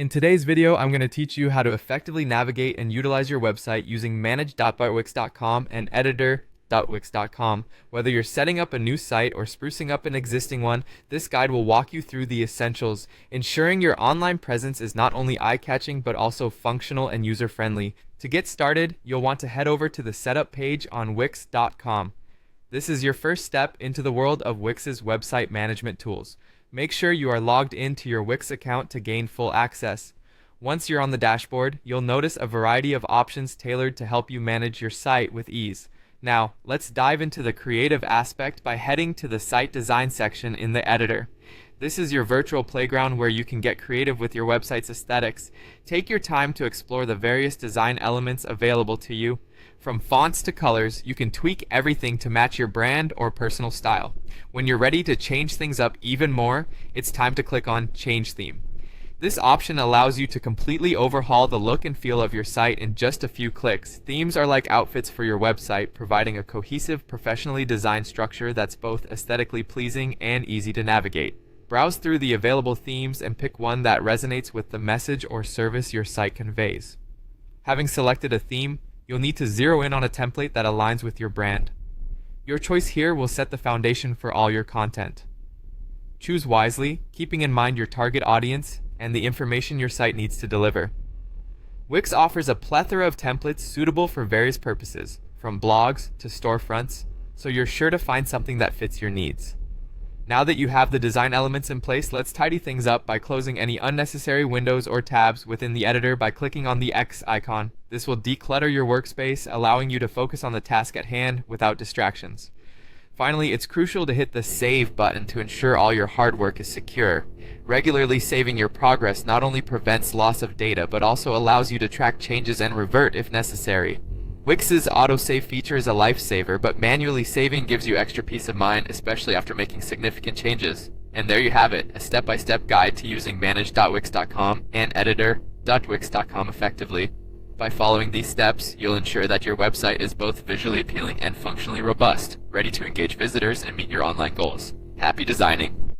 In today's video, I'm going to teach you how to effectively navigate and utilize your website using manage.wix.com and editor.wix.com. Whether you're setting up a new site or sprucing up an existing one, this guide will walk you through the essentials, ensuring your online presence is not only eye-catching but also functional and user-friendly. To get started, you'll want to head over to the setup page on wix.com. This is your first step into the world of Wix's website management tools. Make sure you are logged into your Wix account to gain full access. Once you're on the dashboard, you'll notice a variety of options tailored to help you manage your site with ease. Now, let's dive into the creative aspect by heading to the site design section in the editor. This is your virtual playground where you can get creative with your website's aesthetics. Take your time to explore the various design elements available to you. From fonts to colors, you can tweak everything to match your brand or personal style. When you're ready to change things up even more, it's time to click on Change Theme. This option allows you to completely overhaul the look and feel of your site in just a few clicks. Themes are like outfits for your website, providing a cohesive, professionally designed structure that's both aesthetically pleasing and easy to navigate. Browse through the available themes and pick one that resonates with the message or service your site conveys. Having selected a theme, you'll need to zero in on a template that aligns with your brand. Your choice here will set the foundation for all your content. Choose wisely, keeping in mind your target audience and the information your site needs to deliver. Wix offers a plethora of templates suitable for various purposes, from blogs to storefronts, so you're sure to find something that fits your needs. Now that you have the design elements in place, let's tidy things up by closing any unnecessary windows or tabs within the editor by clicking on the X icon. This will declutter your workspace, allowing you to focus on the task at hand without distractions. Finally, it's crucial to hit the Save button to ensure all your hard work is secure. Regularly saving your progress not only prevents loss of data, but also allows you to track changes and revert if necessary. Wix's autosave feature is a lifesaver, but manually saving gives you extra peace of mind, especially after making significant changes. And there you have it, a step-by-step guide to using manage.wix.com and editor.wix.com effectively. By following these steps, you'll ensure that your website is both visually appealing and functionally robust, ready to engage visitors and meet your online goals. Happy designing!